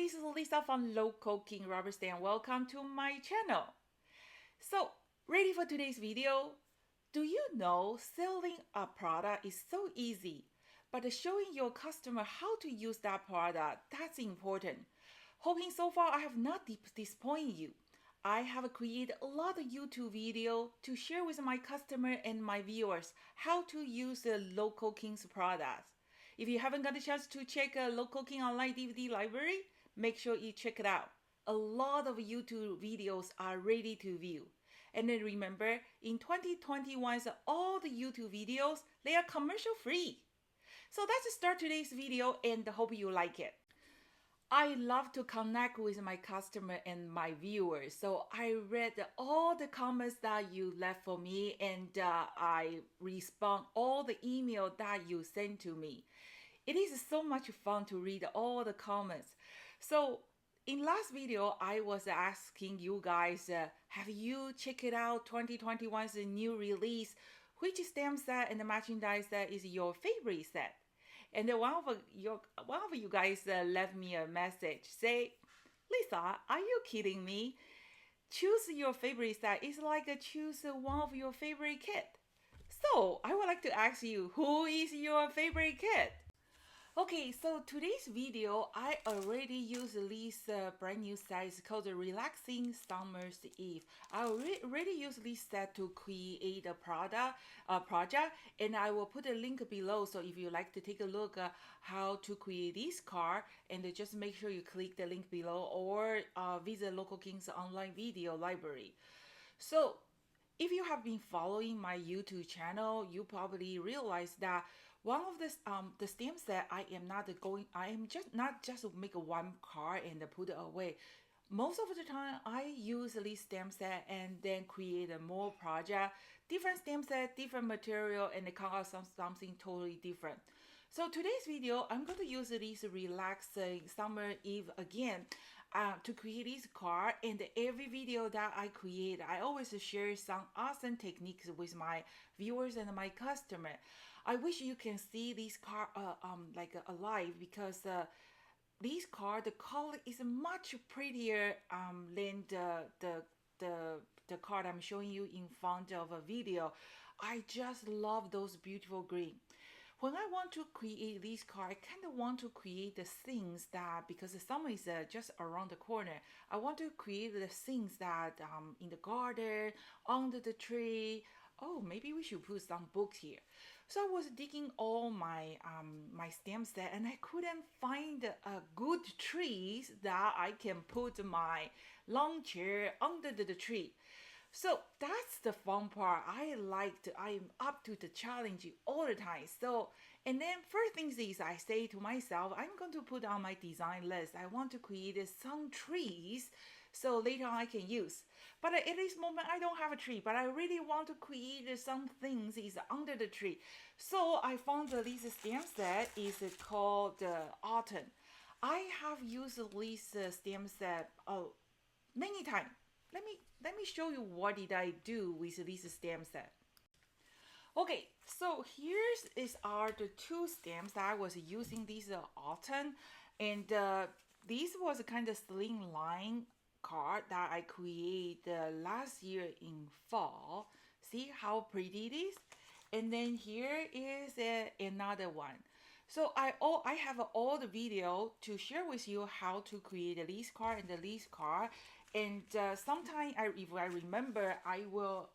this is Lisa from LK265 Rubber Stamp. Welcome to my channel. So, ready for today's video? Do you know selling a product is so easy, but showing your customer how to use that product, that's important. Hoping so far I have not disappointed you. I have created a lot of YouTube video to share with my customer and my viewers how to use the LK265 products. If you haven't got a chance to check LK265 online DVD library, make sure you check it out. A lot of YouTube videos are ready to view. And then remember, in 2021, all the YouTube videos, they are commercial free. So let's start today's video and hope you like it. I love to connect with my customer and my viewers. So I read all the comments that you left for me, and I respond all the email that you sent to me. It is so much fun to read all the comments. So in last video, I was asking you guys, have you checked it out 2021's new release? Which stamp set and the merchandise set is your favorite set? And then one of you guys left me a message, say, Lisa, are you kidding me? Choose your favorite set is like choose one of your favorite kit. So I would like to ask you, who is your favorite kit? Okay, so today's video, I already used this brand new set. It's called the Relaxing Summer's Eve. I already used this set to create a project, and I will put a link below. So if you like to take a look at how to create this card, and just make sure you click the link below or visit LK265's online video library. So if you have been following my YouTube channel, you probably realize that one of the stamps that I am just not just make one card and put it away. Most of the time, I use this stamp set and then create a more project, different stamp set, different material, and come out something totally different. So today's video, I'm going to use this Relaxing Summer Eve again to create this card. And every video that I create, I always share some awesome techniques with my viewers and my customer. I wish you can see this card like alive, because this card, the color is much prettier than the card I'm showing you in front of a video. I just love those beautiful green. When I want to create this card, I kind of want to create the things that, because the summer is just around the corner, I want to create the things that in the garden, under the tree. Oh, maybe we should put some books here. So I was digging all my my stamp set, and I couldn't find good trees that I can put my lawn chair under the tree. So that's the fun part. I'm up to the challenge all the time. So, and then first things is I say to myself, I'm going to put on my design list. I want to create some trees so later on I can use. But at this moment, I don't have a tree, but I really want to create some things is under the tree. So I found this stamp set is called Autumn. I have used this stamp set many times. Let me show you what did I do with this stamp set. Okay, so here's are the two stamps that I was using this autumn, and this was a kind of slim line card that I created last year in fall. See how pretty it is? And then here is another one. So I have all the video to share with you how to create a list card and the list card. And sometime if I remember, I will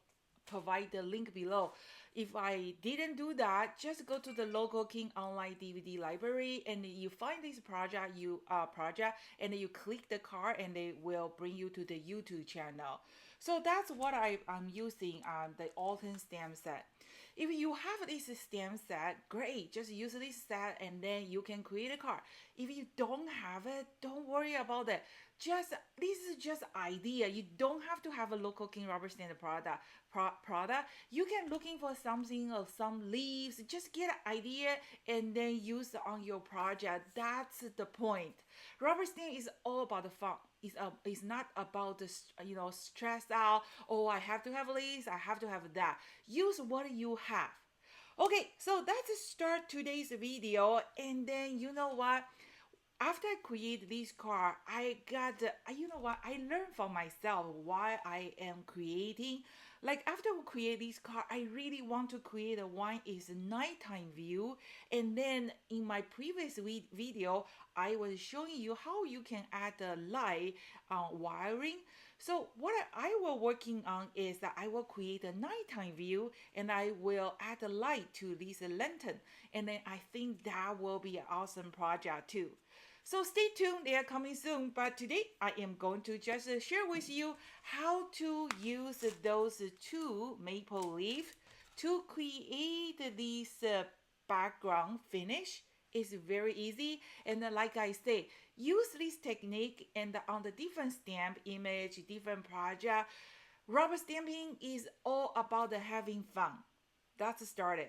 provide the link below. If I didn't do that, just go to the LK265 online DVD library and you find this project, and you click the card and they will bring you to the YouTube channel. So that's what I'm using the autumn stamp set. If you have this stamp set, great, just use this set and then you can create a card. If you don't have it, don't worry about it. This is just idea. You don't have to have a LK265 rubber stamp product. You can looking for something or some leaves. Just get an idea and then use it on your project. That's the point. Rubber stamp is all about the fun. It's not about the stress out. Oh, I have to have this. I have to have that. Use what you have. Okay, so let's start today's video. And then you know what? after I create this card, I got, you know what, I learned from myself why I am creating. Like after we create this card, I really want to create a one is a nighttime view. And then in my previous video, I was showing you how you can add the light wiring. So what I will working on is that I will create a nighttime view and I will add a light to this lantern. And then I think that will be an awesome project too. So stay tuned, they are coming soon. But today I am going to just share with you how to use those two maple leaf to create this background finish. It's very easy, and like I say, use this technique and on the different stamp image, different project. Rubber stamping is all about the having fun. That's started.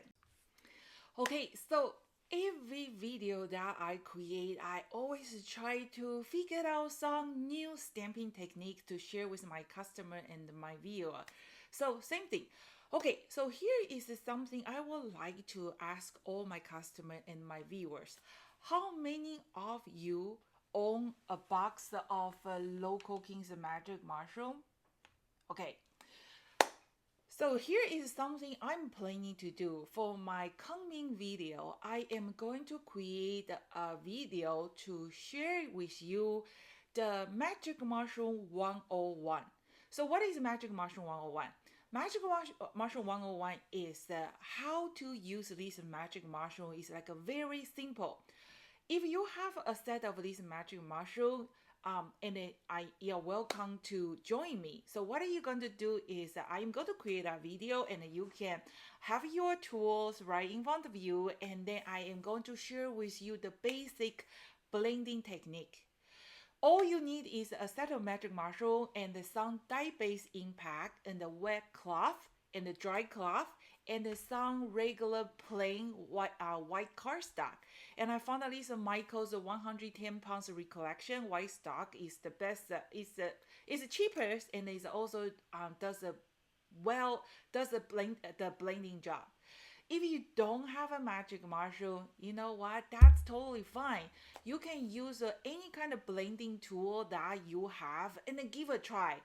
Okay, so every video that I create, I always try to figure out some new stamping techniques to share with my customer and my viewer. So same thing. Okay, so here is something I would like to ask all my customer and my viewers. How many of you own a box of local King's Magic mushroom? Okay, so here is something I'm planning to do. For my coming video, I am going to create a video to share with you the Magic Mushroom 101. So what is Magic Mushroom 101? Magic Mushroom 101 is how to use this magic mushroom. Is like a very simple. If you have a set of these magic mushroom, and then you're welcome to join me. So what are you going to do is I'm going to create a video and you can have your tools right in front of you, and then I am going to share with you the basic blending technique. All you need is a set of magic mushroom and some dye-based impact and the wet cloth and the dry cloth and some regular plain white cardstock. And I found that this Michael's 110 pounds recollection white stock is the best. Is the cheapest and is also does the blending job. If you don't have a magic mushroom, you know what? That's totally fine. You can use any kind of blending tool that you have and then give a try.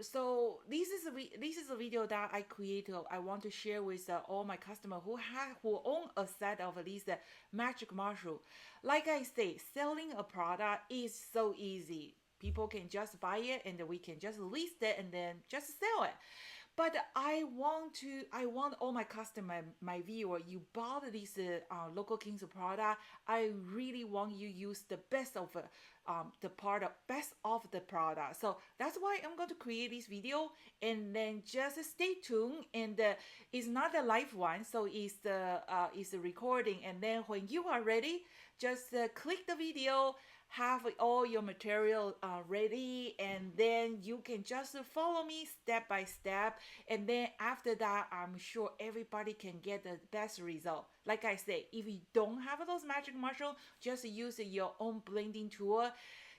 So this is a video that I created. I want to share with all my customers who own a set of these magic mushroom. Like I say, selling a product is so easy. People can just buy it and we can just list it and then just sell it. But I want all my customer, my viewer, you bought this local King's product. I really want you use the best of best of the product. So that's why I'm going to create this video, and then just stay tuned. And it's not a live one, so it's a recording. And then when you are ready, just click the video, have all your material ready, and then you can just follow me step by step, and then after that I'm sure everybody can get the best result. Like I say, if you don't have those magic mushroom, just use your own blending tool.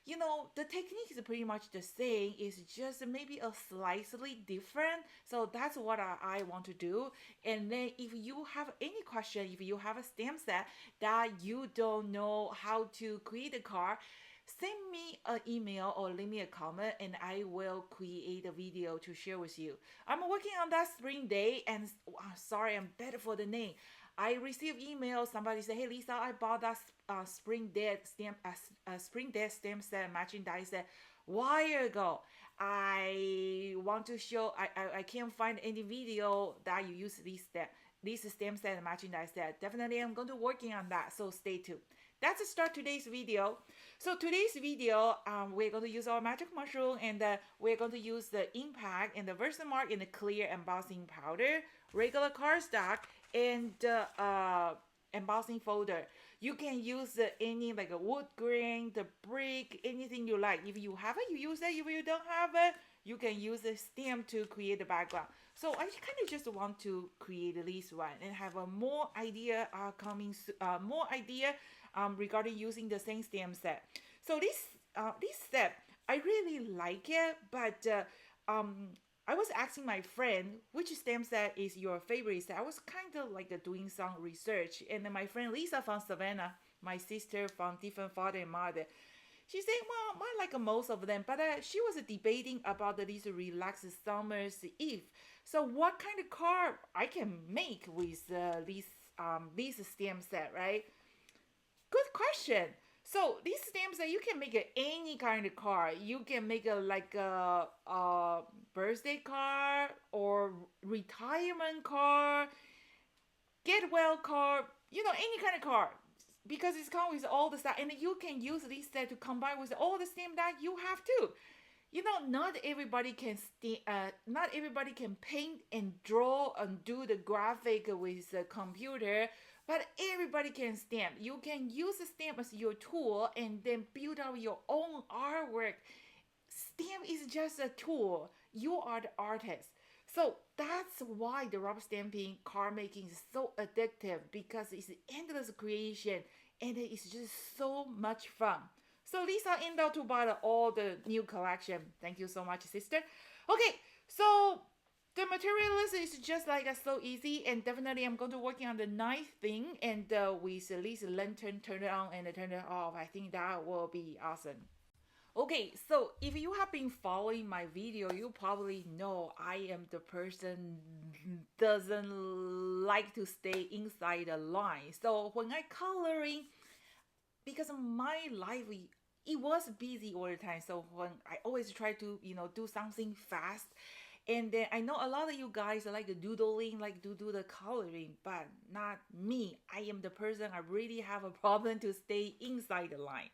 You know, the technique is pretty much the same. It's just maybe a slightly different. So that's what I want to do. And then if you have any question, if you have a stamp set that you don't know how to create a card, send me an email or leave me a comment and I will create a video to share with you. I'm working on that spring day, and sorry, I'm better for the name. I received email. Somebody said, "Hey Lisa, I bought that spring dead stamp set matching die set while ago. I want to show. I can't find any video that you use this stamp set and matching die set. Definitely, I'm going to working on that. So stay tuned." That's the start today's video. So today's video, we're going to use our magic mushroom, and we're going to use the impact and the Versamark in the clear embossing powder, regular cardstock, and embossing folder. You can use any like a wood grain, the brick, anything you like. If you have it, you use it. If you don't have it, you can use the stamp to create the background. So I kind of just want to create this one and have a more idea regarding using the same stamp set. So this set I really like it, but I was asking my friend which stamp set is your favorite set. I was kind of like doing some research, and then my friend Lisa from Savannah, my sister from different father and mother. She said, well, I like most of them, but she was debating about this relaxed summer's eve. So what kind of car I can make with this stem set, right? Good question. So these stamps that you can make any kind of car. You can make a birthday car or retirement car, get well car, any kind of car. Because it's come with all the stuff, and you can use this set to combine with all the stamp that you have too. Not everybody can paint and draw and do the graphic with the computer, but everybody can stamp. You can use the stamp as your tool and then build out your own artwork. Stamp is just a tool. You are the artist. So that's why the rubber stamping car making is so addictive, because it's endless creation and it is just so much fun. So Lisa end up to buy all the new collection. Thank you so much, sister. Okay, so the material list is just like so easy, and definitely I'm going to working on the night thing, and with at least lantern, turn it on and turn it off. I think that will be awesome. Okay, so if you have been following my video, you probably know I am the person doesn't like to stay inside the line. So when I coloring, because my life it was busy all the time. So when I always try to do something fast, and then I know a lot of you guys like doodling, like to do the coloring, but not me. I am the person I really have a problem to stay inside the line.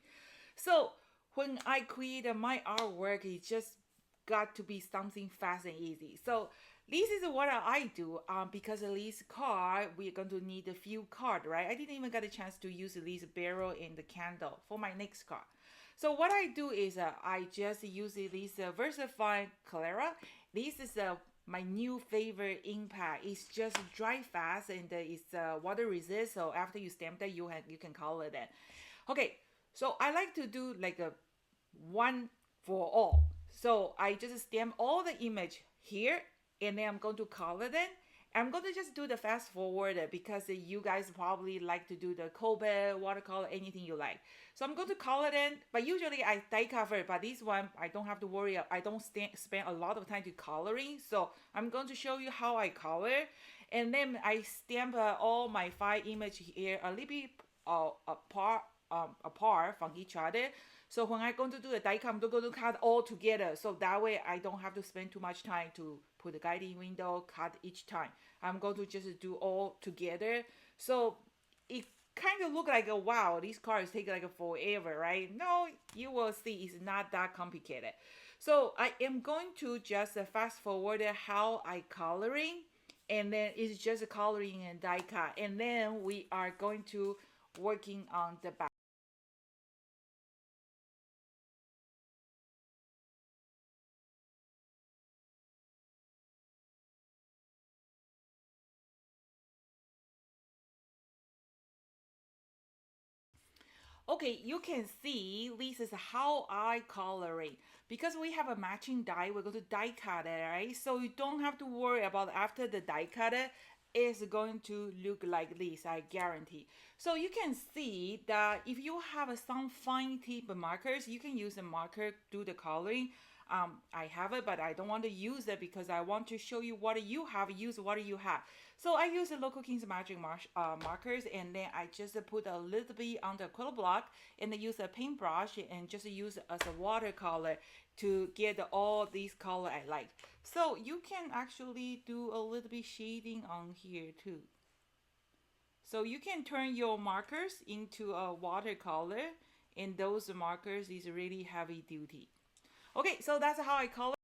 So when I create my artwork, it just got to be something fast and easy. So this is what I do. Because of this card, we're going to need a few cards, right? I didn't even get a chance to use this barrel and the candle for my next card. So what I do is I just use this Versify Clara. This is my new favorite ink pad. It's just dry fast, and it's water resist. So after you stamp that, you can color that. Okay, so I like to do like a one for all. So I just stamp all the image here, and then I'm going to color them. I'm going to just do the fast forward because you guys probably like to do the Kobe, watercolor, anything you like. So I'm going to color them, but usually I die cover, but this one I don't have to worry. I don't spend a lot of time to coloring. So I'm going to show you how I color, and then I stamp all my 5 image here a little bit apart from each other. So when I'm going to do the die cut, I'm going to cut all together. So that way I don't have to spend too much time to put the guiding window, cut each time. I'm going to just do all together. So it kind of look like a wow, these cars take like a forever, right? No, you will see it's not that complicated. So I am going to just fast forward how I coloring, and then it's just coloring and die cut. And then we are going to working on the back. Okay, you can see this is how I coloring. Because we have a matching die, we're going to die cut it, right? So you don't have to worry about after the die cut it, it's going to look like this, I guarantee. So you can see that if you have some fine tip markers, you can use a marker to do the coloring. I have it, but I don't want to use it because I want to show you what you have, use what you have. So I use the Local Kings Magic markers, and then I just put a little bit on the acrylic block, and then use a paintbrush and just use it as a watercolor to get all these color I like. So you can actually do a little bit shading on here too. So you can turn your markers into a watercolor, and those markers is really heavy duty. Okay, so that's how I color.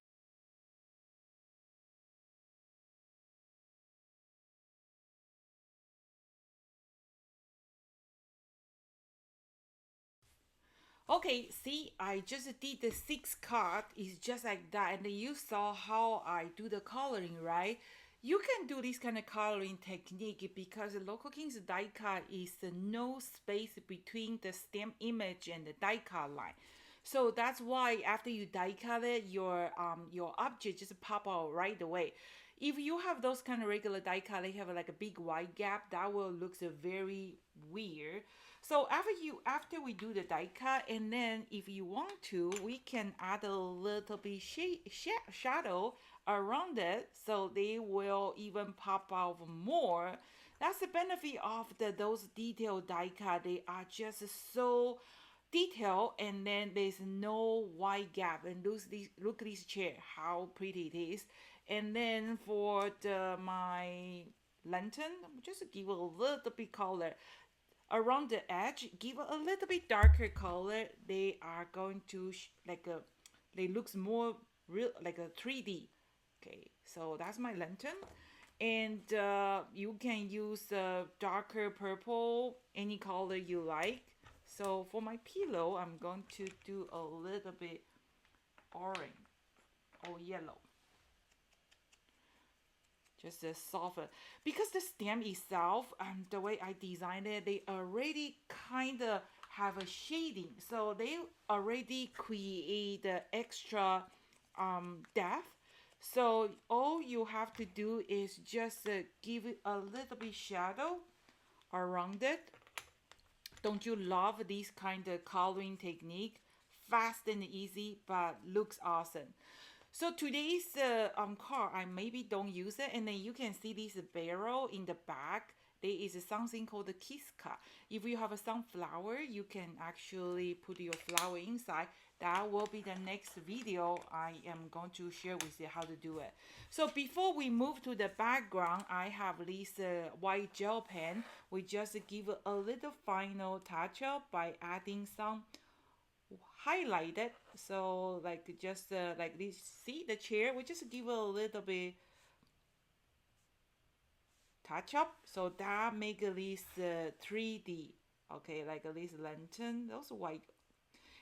Okay, see, I just did the 6 card. It's just like that. And then you saw how I do the coloring, right? You can do this kind of coloring technique because the Local Kings die cut is no space between the stamp image and the die cut line. So that's why after you die cut it, your object just pop out right away. If you have those kind of regular die cut, they have like a big white gap, that will look very weird. So after we do the die cut, and then if you want to, we can add a little bit shadow around it, so they will even pop out more. That's the benefit of those detailed die cut. They are just so detailed, and then there's no white gap. And look at this chair, how pretty it is. And then for my lantern, just give a little bit color around the edge, give a little bit darker color. They are going to they looks more real, like a 3D. Okay, so that's my lantern. And you can use darker purple, any color you like. So for my pillow, I'm going to do a little bit orange or yellow, just a softer, because the stem itself and the way I designed it, they already kind of have a shading, so they already create the extra depth. So all you have to do is just give it a little bit shadow around it. Don't you love this kind of coloring technique? Fast and easy, but looks awesome. So today's car, I maybe don't use it, and then you can see this barrel in the back. There is something called the kiss cut. If you have a sunflower, you can actually put your flower inside. That will be the next video I am going to share with you how to do it. So before we move to the background, I have this white gel pen. We just give a little final touch up by adding some highlighted, so like just like this. See the chair, we just give a little bit touch up, so that make this 3D. Okay, like this lantern, those white.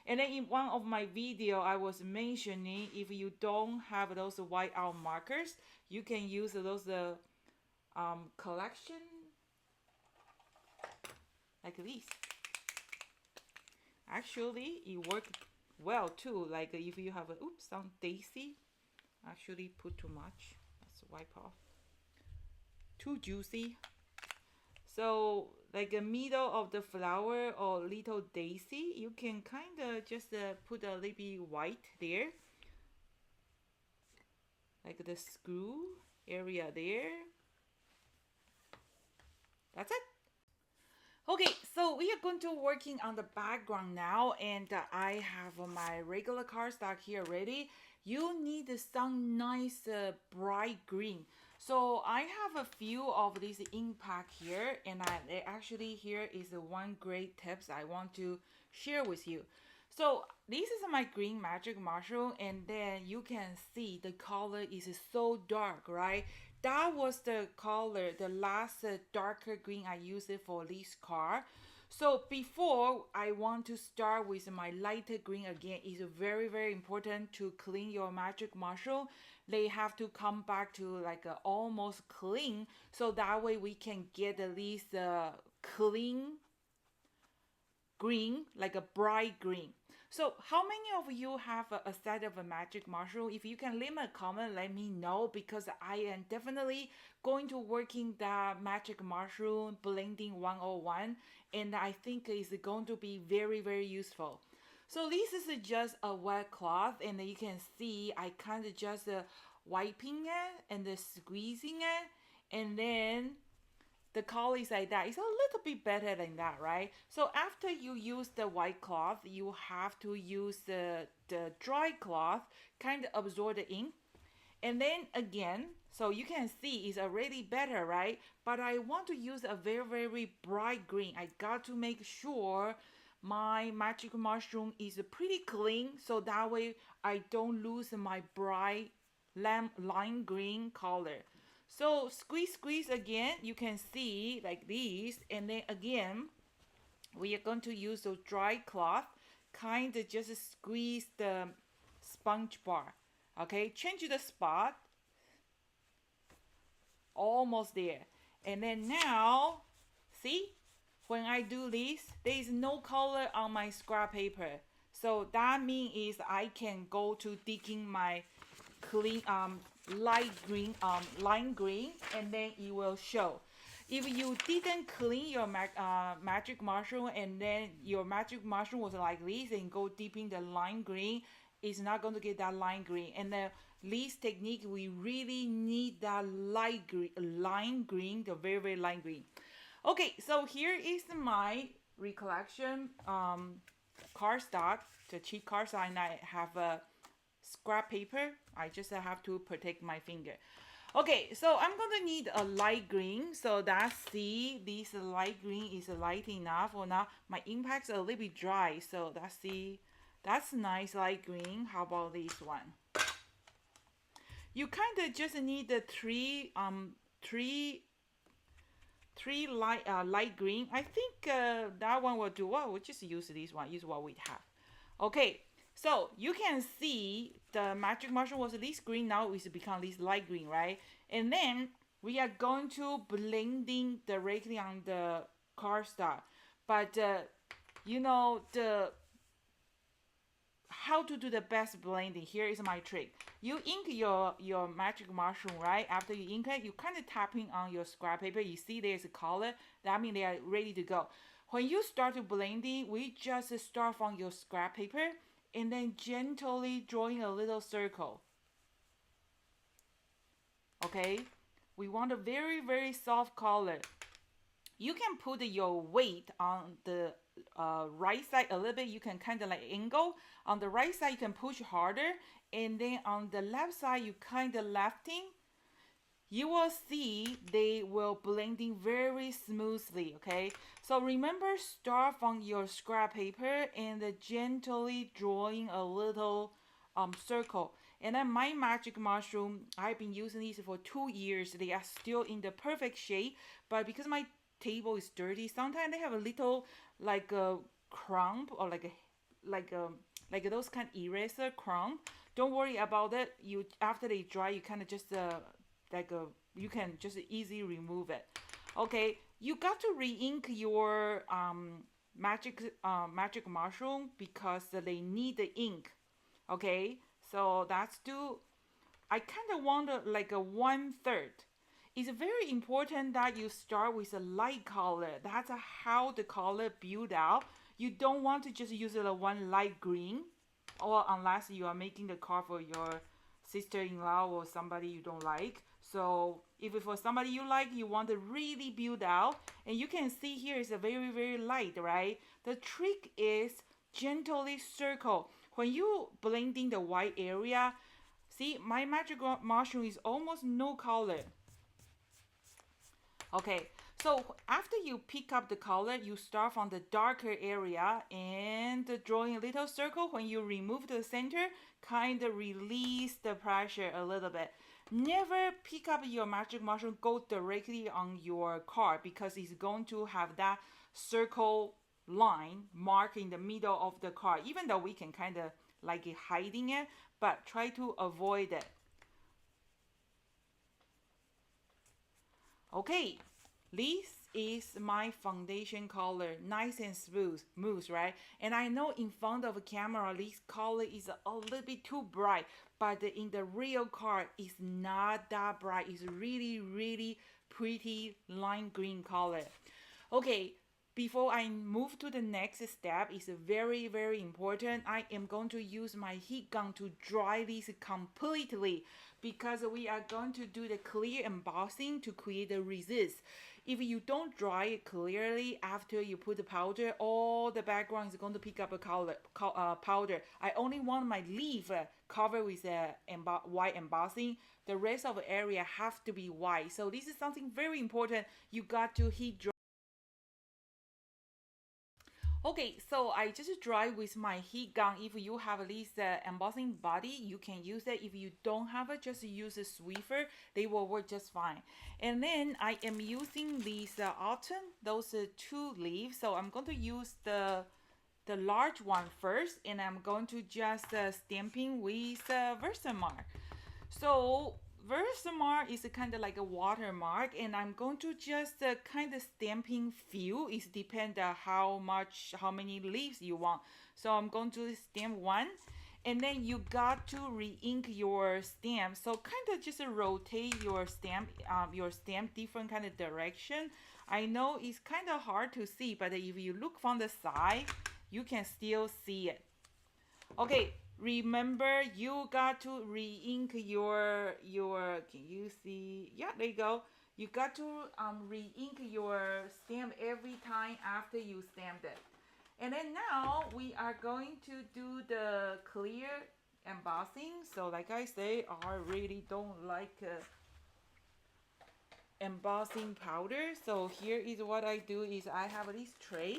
And then in one of my video I was mentioning, if you don't have those white out markers, you can use those collection like this. Actually, it worked well too. Like if you have some daisy, actually put too much. Let's wipe off. Too juicy. So like the middle of the flower or little daisy, you can kind of just put a little bit white there. Like the screw area there. That's it. Okay, so we are going to working on the background now, and I have my regular cardstock here ready. You need some nice bright green. So I have a few of these ink pack here, and actually here is the one great tips I want to share with you. So this is my green magic mushroom, and then you can see the color is so dark, right? That was the color, the last darker green I used it for this card. So before I want to start with my lighter green again, it's very, very important to clean your magic mushroom. They have to come back to like almost clean, so that way we can get at least clean green, like a bright green. So how many of you have a set of a magic mushroom? If you can leave a comment, let me know, because I am definitely going to working the magic mushroom blending 101, and I think it's going to be very, very useful. So this is just a wet cloth, and you can see I kind of just wiping it and squeezing it, and then the color is like that. It's a little bit better than that, right? So after you use the white cloth, you have to use the dry cloth, kind of absorb the ink. And then again, so you can see it's already better, right? But I want to use a very, very bright green. I got to make sure my magic mushroom is pretty clean, so that way I don't lose my bright lime green color. So squeeze again, you can see like this, and then again we are going to use the dry cloth, kind of just squeeze the sponge bar. Okay, change the spot, almost there. And then now, see, when I do this, there is no color on my scrap paper. So that means is I can go to digging my clean light green lime green, and then it will show. If you didn't clean your magic mushroom and then your magic mushroom was like this and go deep in the lime green, it's not going to get that lime green. And the this technique, we really need that light green, lime green, the very, very light green. Okay, so here is my recollection cardstock, the cheap cardstock, and I have a scrap paper. I just have to protect my finger. Okay, so I'm gonna need a light green. So that's the this light green is light enough or not. My impact's a little bit dry, so that's nice light green. How about this one? You kind of just need the three light green. I think that one will do. Well, we'll just use this one. Use what we have. Okay, so you can see the magic mushroom was this green. Now it's become this light green, right? And then we are going to blending directly on the cardstock. But you know the how to do the best blending. Here is my trick. You ink your magic mushroom, right? After you ink it, you kind of tapping on your scrap paper. You see there's a color. That means they are ready to go. When you start to blending, we just start from your scrap paper and then gently drawing a little circle. Okay, we want a very, very soft color. You can put your weight on the right side a little bit. You can kind of like angle. On the right side, you can push harder. And then on the left side, you kind of lefting. You will see they will blending very smoothly, okay? So remember, start from your scrap paper and gently drawing a little circle. And then my magic mushroom, I've been using these for 2 years. They are still in the perfect shape, but because my table is dirty, sometimes they have a little like a crumb or like those kind of eraser crumb. Don't worry about it. You after they dry, you kind of just you can just easily remove it. Okay, you got to re-ink your magic mushroom because they need the ink. Okay, so that's do. I kind of want like a 1/3. It's very important that you start with a light color. That's how the color build out. You don't want to just use a one light green, or unless you are making the card for your sister-in-law or somebody you don't like. So if it's for somebody you like, you want to really build out, and you can see here is a very, very light, right? The trick is gently circle. When you blending the white area, see my magic mushroom is almost no color. Okay, so after you pick up the color, you start from the darker area and drawing a little circle. When you remove the center, kind of release the pressure a little bit. Never pick up your magic mushroom, go directly on your card because it's going to have that circle line mark in the middle of the card. Even though we can kind of like hiding it, but try to avoid it. Okay, this is my foundation color, nice and smooth, right? And I know in front of a camera, this color is a little bit too bright, but in the real card, it's not that bright. It's really, really pretty lime green color. Okay, before I move to the next step, it's very, very important. I am going to use my heat gun to dry this completely because we are going to do the clear embossing to create the resist. If you don't dry it clearly after you put the powder, all the background is going to pick up a powder. I only want my leaf covered with white embossing. The rest of the area have to be white. So this is something very important. You got to heat dry. Okay, so I just dry with my heat gun. If you have this embossing body, you can use it. If you don't have it, just use a Swiffer. They will work just fine. And then I am using these autumn, those two leaves. So I'm going to use the large one first, and I'm going to just stamping with Versamark. So Versamark is kind of like a watermark, and I'm going to just kind of stamping few. It depends how many leaves you want. So I'm going to stamp one, and then you got to re-ink your stamp. So kind of just rotate your stamp different kind of direction. I know it's kind of hard to see, but if you look from the side, you can still see it. Okay, remember you got to re-ink your can you see? Yeah, there you go. You got to re-ink your stamp every time after you stamped it. And then now we are going to do the clear embossing. So like I say, I really don't like embossing powder. So here is what I do is I have this tray,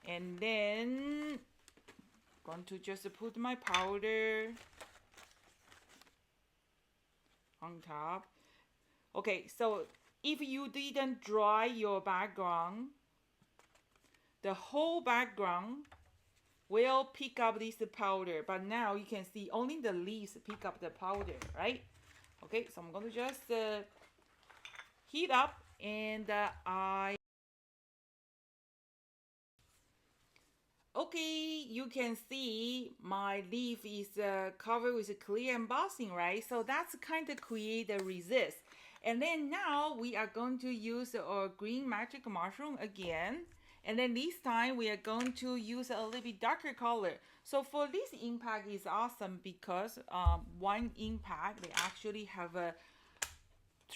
and then going to just put my powder on top. Okay, so if you didn't dry your background, the whole background will pick up this powder, but now you can see only the leaves pick up the powder, right? Okay, so I'm going to just heat up, and okay, you can see my leaf is covered with clear embossing, right? So that's kind of create a resist. And then now we are going to use our green magic mushroom again. And then this time we are going to use a little bit darker color. So for this impact is awesome because one impact, they actually have a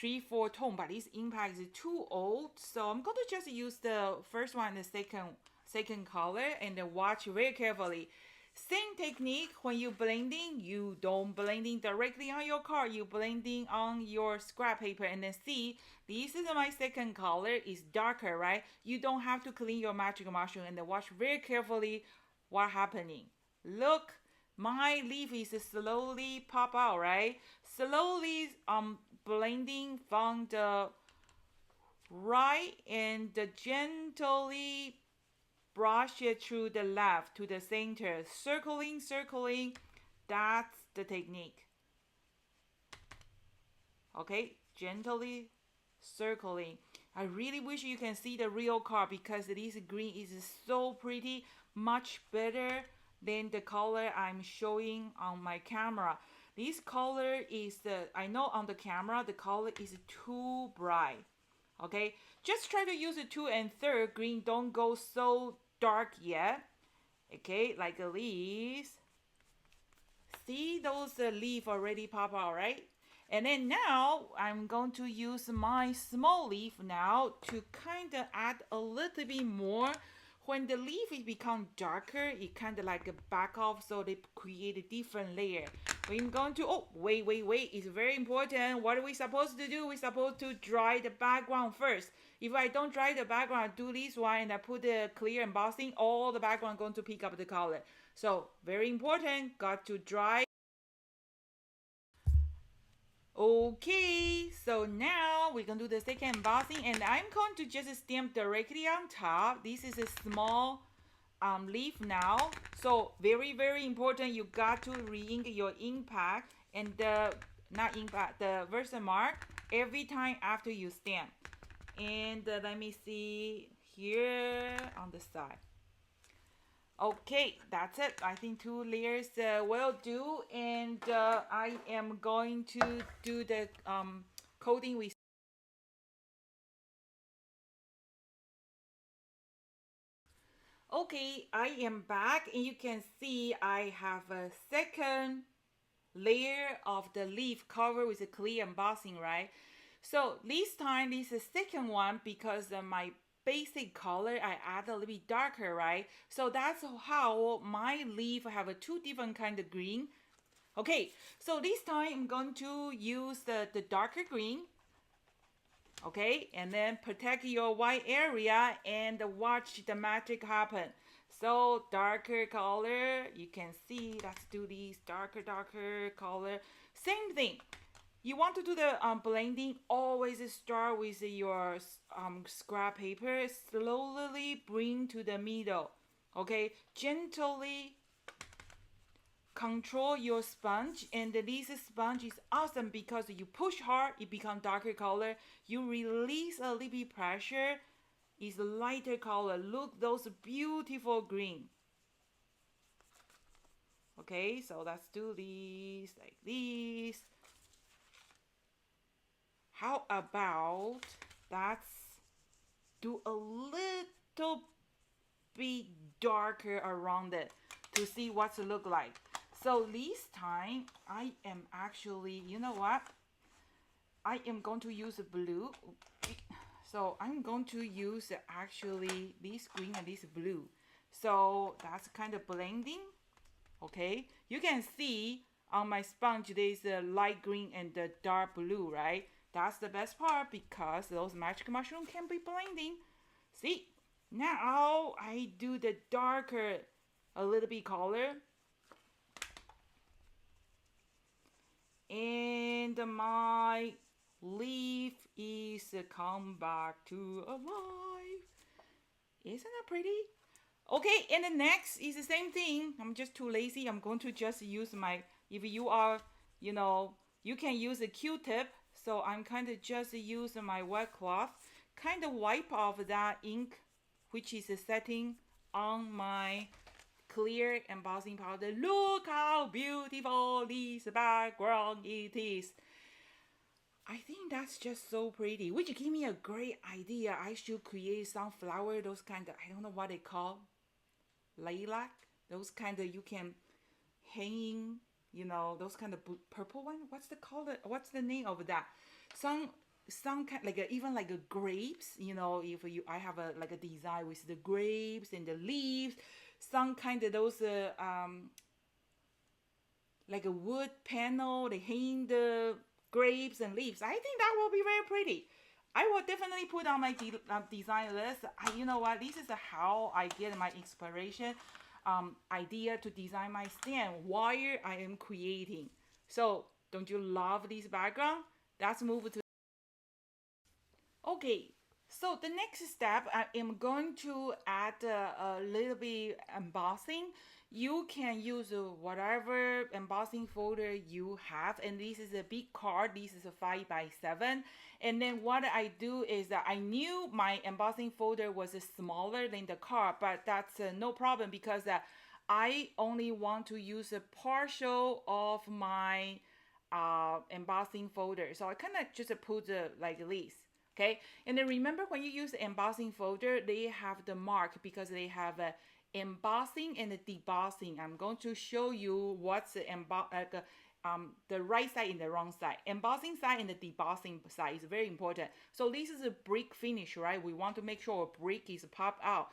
3-4 tone, but this impact is too old. So I'm going to just use the first one, the second color, and then watch very carefully. Same technique, when you blending, you don't blending directly on your card, you blending on your scrap paper, and then see, this is my second color, is darker, right? You don't have to clean your magic mushroom, and then watch very carefully what happening. Look, my leaf is slowly pop out, right? Slowly blending from the right and gently brush it through the left to the center, circling. That's the technique. Okay, gently circling. I really wish you can see the real card because this green is so pretty, much better than the color I'm showing on my camera. This color is I know on the camera the color is too bright. Okay, just try to use a 2 and 3rd green. Don't go so dark yet. Okay, like these. See those leaf already pop out, right? And then now I'm going to use my small leaf now to kind of add a little bit more. When the leaf is become darker, it kind of like a back off, so they create a different layer. We're going to, oh, wait, it's very important. What are we supposed to do? We're supposed to dry the background first. If I don't dry the background, do this one, and I put the clear embossing, all the background going to pick up the color. So very important, got to dry. Okay, so now we're going to do the second embossing, and I'm going to just stamp directly on top. This is a small leaf now. So very important, you got to re-ink your impact and the Versamark every time after you stamp. And let me see here on the side. Okay, that's it. I think 2 layers will do, and I am going to do the coating with. Okay, I am back, and you can see I have a second layer of the leaf covered with a clear embossing, right? So this time, this is the second one because my basic color I add a little bit darker, right? So that's how my leaf have a 2 different kind of green. Okay, so this time I'm going to use the darker green. Okay, and then protect your white area and watch the magic happen. So darker color, you can see, let's do these darker color. Same thing. You want to do the blending, always start with your scrap paper, slowly bring to the middle. Okay, gently control your sponge, and this sponge is awesome because you push hard, it becomes darker color. You release a little bit pressure, it's lighter color. Look those beautiful green. Okay, so let's do these like this. How about let's do a little bit darker around it to see what's it look like. So this time I am actually, you know what? I am going to use a blue. So I'm going to use actually this green and this blue. So that's kind of blending. Okay, you can see on my sponge there's a light green and the dark blue, right? That's the best part because those magic mushroom can be blending. See, now I do the darker a little bit color, and my leaf is come back to alive. Isn't that pretty? Okay, and the next is the same thing. I'm just too lazy. I'm going to just use my, if you are, you can use a Q-tip. So I'm kind of just use my wet cloth, kind of wipe off that ink, which is setting on my clear embossing powder. Look how beautiful this background it is. I think that's just so pretty, which gave me a great idea. I should create some flower, those kind of, I don't know what they call, lilac, those kind of you can hang, those kind of purple one. What's the color? What's the name of that? Some kind like even like a grapes. If I have a like a design with the grapes and the leaves, some kind of those like a wood panel. They hang the grapes and leaves. I think that will be very pretty. I will definitely put on my design list. You know what? This is how I get my inspiration, idea to design my stand while I am creating. So, don't you love this background? Let's move to. Okay, so the next step, I am going to add a little bit embossing. You can use whatever embossing folder you have, and this is a big card. This is a 5x7. And then what I do is that I knew my embossing folder was smaller than the card, but that's no problem because I only want to use a partial of my embossing folder. So I kind of just put like this. Okay, and then remember when you use the embossing folder, they have the mark because they have a embossing and the debossing. I'm going to show you what's the the right side and the wrong side. Embossing side and the debossing side is very important. So this is a brick finish, right? We want to make sure a brick is pop out.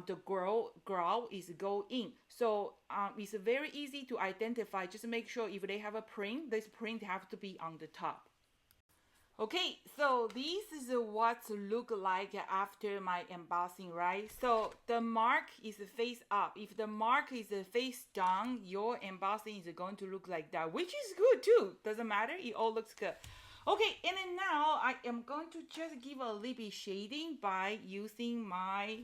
The growl is go in. So it's very easy to identify. Just make sure if they have a print, this print have to be on the top. Okay, so this is what look like after my embossing, right? So the mark is face up. If the mark is face down, your embossing is going to look like that, which is good too. Doesn't matter, it all looks good. Okay, and then now I am going to just give a little bit shading by using my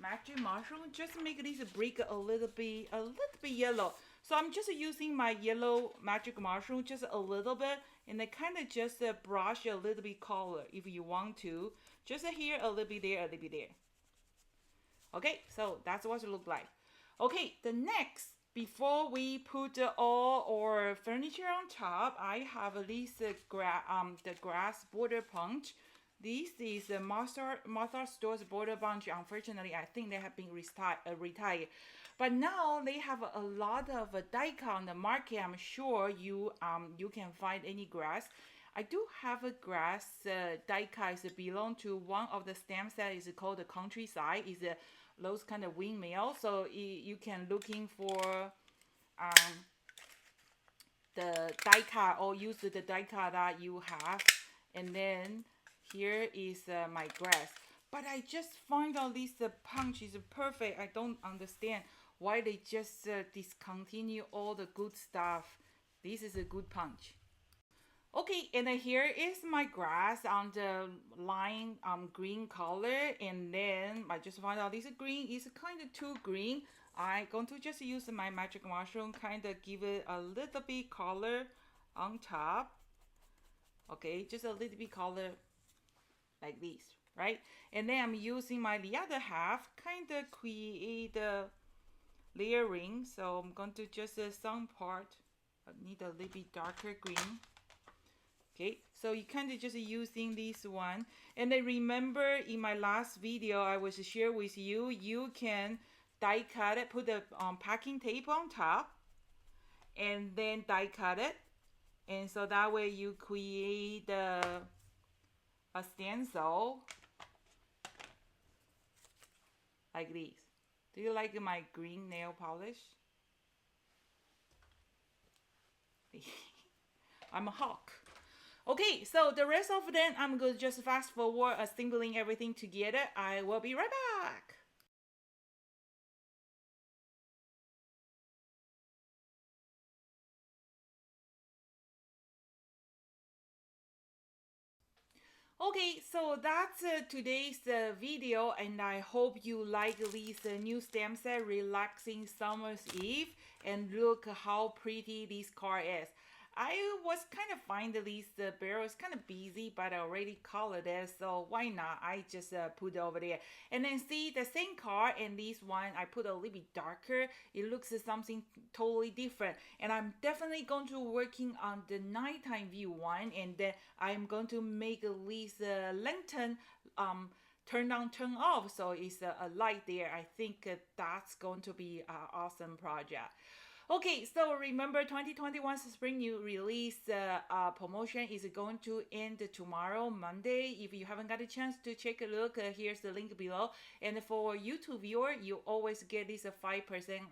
magic mushroom. Just make this brick a little bit yellow. So I'm just using my yellow magic mushroom just a little bit, and I kind of just brush a little bit color if you want to. Just here, a little bit there, a little bit there. Okay, so that's what it look like. Okay, the next, before we put all our furniture on top, I have this the grass border punch. This is the Martha Stores border punch. Unfortunately, I think they have been retired. But now they have a lot of die-cut on the market. I'm sure you can find any grass. I do have a grass die-cut. It belong to one of the stamps that is called the countryside. Is those kind of windmill. So you can looking for the die-cut or use the die-cut that you have. And then here is my grass. But I just find out this punch is perfect. I don't understand why they just discontinue all the good stuff. This is a good punch. Okay, and then here is my grass on the line green color, and then I just found out this green is kind of too green. I'm going to just use my magic mushroom, kind of give it a little bit color on top. Okay, just a little bit color like this, right? And then I'm using the other half, kind of create layering. So I'm going to just some part. I need a little bit darker green. Okay, so you kind of just using this one. And then remember in my last video, I was share with you, you can die cut it, put the packing tape on top, and then die cut it. And so that way you create a stencil like this. Do you like my green nail polish? I'm a hawk. Okay, so the rest of them, I'm going to just fast forward assembling everything together. I will be right back. Okay, so that's today's video, and I hope you like this new stem set, Relaxing Summer's Eve, and look how pretty this car is. I was kind of find this barrel is kind of busy, but I already colored it, so why not? I just put it over there. And then see the same car, and this one I put a little bit darker. It looks something totally different, and I'm definitely going to working on the nighttime view one, and then I'm going to make this lantern turn on, turn off, so it's a light there. I think that's going to be an awesome project. Okay, so remember 2021 spring new release promotion is going to end tomorrow, Monday. If you haven't got a chance to check a look, here's the link below. And for YouTube viewer, you always get this 5%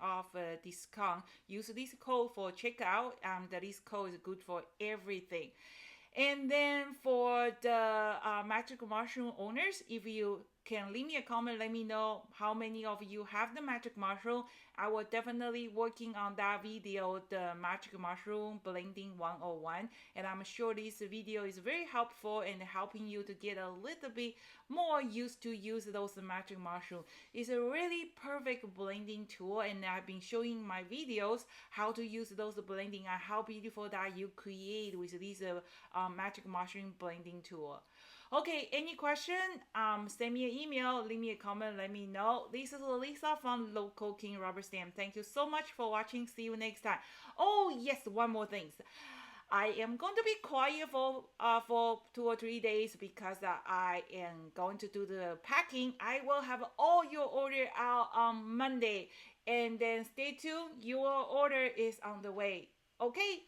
off discount. Use this code for checkout. This code is good for everything. And then for the magic mushroom owners, if you can leave me a comment, let me know how many of you have the magic mushroom. I will definitely working on that video, the magic mushroom blending 101, and I'm sure this video is very helpful and helping you to get a little bit more used to use those magic mushroom. It's a really perfect blending tool, and I've been showing my videos how to use those blending and how beautiful that you create with this magic mushroom blending tool. Okay, any question? Send me an email, leave me a comment, let me know. This is Lisa from Local King Rubber Stamp. Thank you so much for watching. See you next time. Oh yes, one more thing. I am going to be quiet for 2 or 3 days because I am going to do the packing. I will have all your order out on Monday, and then stay tuned. Your order is on the way. Okay.